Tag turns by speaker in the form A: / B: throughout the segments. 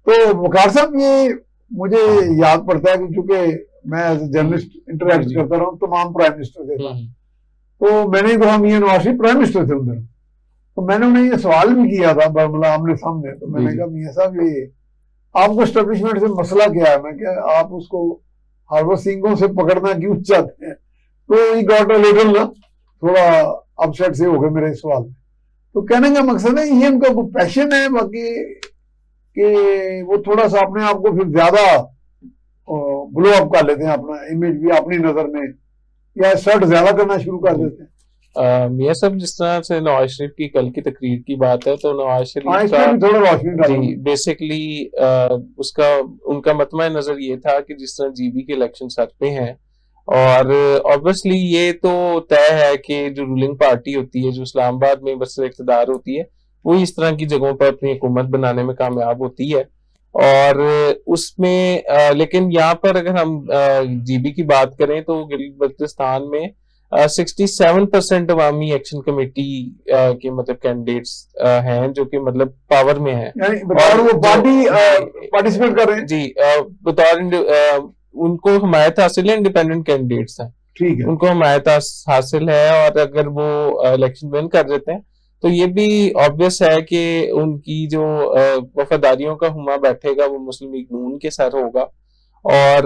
A: तो वकार साहब, ये मुझे याद पड़ता है कि चूंकि मैं एज जर्नलिस्ट इंटरेक्ट
B: जी।
A: करता रहा हूँ तमाम प्राइम मिनिस्टर के साथ,
B: हम्म।
A: तो मैंने कहा मियां नवाज शरीफ प्राइम मिनिस्टर थे उन दिनों, तो मैंने उन्हें ये सवाल भी किया था मतलब आमने सामने। तो
B: जी
A: मैंने
B: जी।
A: कहा मियां साहब, ये आपको एस्टेब्लिशमेंट से मसला क्या है? मैं क्या आप उसको हर सिंगों से पकड़ना क्यों चाहते हैं? तो ही गॉट अ लिटिल ना, थोड़ा अपसेट से हो गए मेरे सवाल में। तो कहने का मकसद है ये उनका पैशन है, बाकी कि वो थोड़ा सा अपने आप को फिर ज्यादा ब्लो अप कर लेते हैं, अपना इमेज भी अपनी नजर में, या सर्ट ज्यादा करना शुरू कर
B: जी।
A: देते हैं।
B: मियां साहब, जिस तरह से नवाज शरीफ की कल की तकरीर की बात है, तो नवाज
A: हाँ,
B: शरीफ
A: इस
B: का
A: पर भी थोड़ा रोशनी
B: जी
A: डालूंगा।
B: बेसिकली उसका उनका मतमा नजर ये था कि जिस तरह जीबी के इलेक्शन सर पे हैं, और ऑब्वियसली ये तो तय है कि जो रूलिंग पार्टी होती है, जो इस्लामाबाद में बस इख्तिदार होती है, वो इस तरह की जगहों पर अपनी हुकूमत बनाने में कामयाब होती है। और उसमें लेकिन यहाँ पर अगर हम जीबी की बात करें, तो गिलगित बल्तिस्तान में 67% अवामी एक्शन कमेटी के मतलब कैंडिडेट्स हैं जो कि मतलब पावर में हैं।
A: यानी बता रहा हूँ, वो पार्टी पार्टिसिपेट कर रहे हैं।
B: जी बतौर उनको हमायत हासिल है, इंडिपेंडेंट कैंडिडेट्स हैं,
A: ठीक है।
B: उनको हमायत हासिल है। और अगर वो इलेक्शन विन कर देते हैं, तो ये भी ऑब्वियस है कि उनकी जो वफादारियों का हुमा बैठेगा वो मुस्लिम लीग नून के सर होगा। और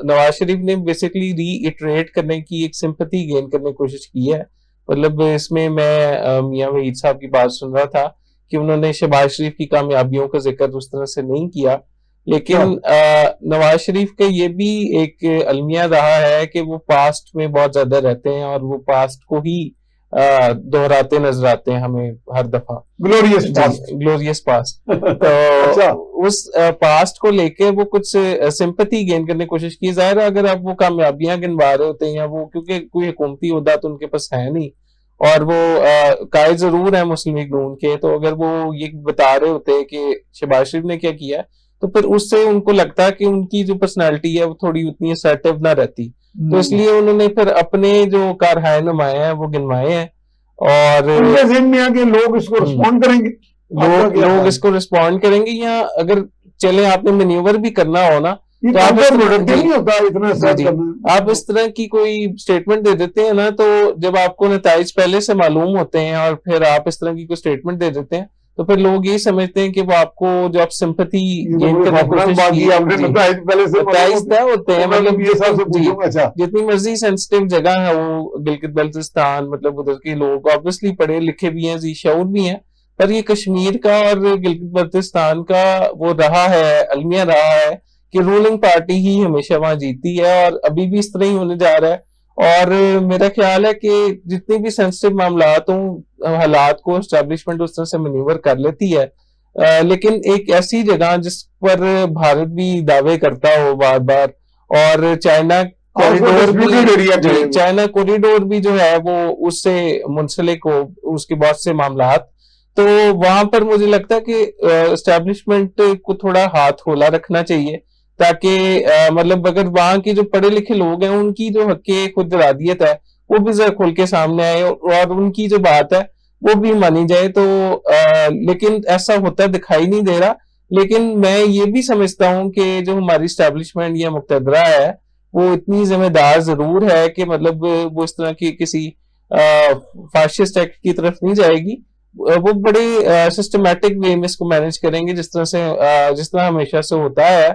B: नवाज शरीफ ने बेसिकली रीइटरेट करने की, एक सिंपैथी गेन करने की कोशिश की है। मतलब इसमें मैं मियां वहीद साहब की बात सुन रहा था कि उन्होंने शहबाज शरीफ की कामयाबियों का जिक्र उस तरह से नहीं किया, लेकिन नवाज शरीफ का ये भी एक अलमिया रहा है कि वो पास्ट में बहुत ज्यादा रहते हैं, और वो पास्ट को ही दोहराते नजर आते हैं हमें हर दफा।
A: Glorious past.
B: Glorious past. तो
A: अच्छा।
B: उस पास्ट को लेके वो कुछ सिंपैथी गेन करने की कोशिश की। जाहिर है अगर आप वो कामयाबियां गिनवा रहे होते हैं, या वो क्योंकि कोई हुकूमती होदा तो उनके पास है नहीं, और वो कायद जरूर है मुस्लिम लीग नून के, तो अगर वो ये बता रहे होते कि शहबाज शरीफ ने क्या किया, तो फिर उससे उनको लगता है कि उनकी जो पर्सनैलिटी है वो थोड़ी उतनी असर्टिव ना रहती। तो इसलिए उन्होंने फिर अपने जो कारहाय नुमाए हैं वो गिनवाए हैं। और
A: उनके ज़हन में आके लोग इसको रिस्पॉन्ड करेंगे,
B: लोग इसको रिस्पॉन्ड करेंगे, या अगर चले आपने मैन्यूवर भी करना हो ना,
A: तो आप नहीं होता इतना
B: जी आप इस तरह की कोई स्टेटमेंट दे देते हैं ना, तो जब आपको नताइज पहले से मालूम होते हैं और फिर आप इस तरह की कोई स्टेटमेंट दे देते हैं, तो फिर लोग ये समझते हैं कि वो आपको जो आप सिंपैथी गेन करने की कोशिश की, नताइज तय होते हैं। मतलब जितनी मर्जी सेंसिटिव जगह है वो गिलगित बल्तिस्तान, मतलब उधर के लोग ऑब्वियसली पढ़े लिखे भी हैं, जी शऊर भी हैं, पर ये कश्मीर का और गिलगित बल्तिस्तान का वो रहा है, अलमिया रहा है कि रूलिंग पार्टी ही हमेशा वहां जीती है, और अभी भी इस तरह ही होने जा रहा है। और मेरा ख्याल है कि जितने भी सेंसिटिव मामलात हों, हालात को एस्टेब्लिशमेंट उस तरह से मैन्यूवर कर लेती है। लेकिन एक ऐसी जगह जिस पर भारत भी दावे करता हो बार बार, और चाइना कॉरिडोर भी जो है वो उससे मुंसलिक हो, उसके बहुत से मामलात, तो वहां पर मुझे लगता है कि एस्टेब्लिशमेंट को थोड़ा हाथ होला रखना चाहिए, ताकि मतलब अगर वहां के जो पढ़े लिखे लोग हैं उनकी जो हक खुद इरादियत है वो भी जरा खुल के सामने आए, और उनकी जो बात है वो भी मानी जाए। तो लेकिन ऐसा होता दिखाई नहीं दे रहा। लेकिन मैं ये भी समझता हूँ कि जो हमारी स्टैब्लिशमेंट या मुक्तदरा है वो इतनी जिम्मेदार जरूर है कि मतलब वो इस तरह की किसी फाशिस्ट एक्ट की तरफ नहीं जाएगी। वो बड़े सिस्टमैटिक वे में इसको मैनेज करेंगे, जिस तरह हमेशा से होता है।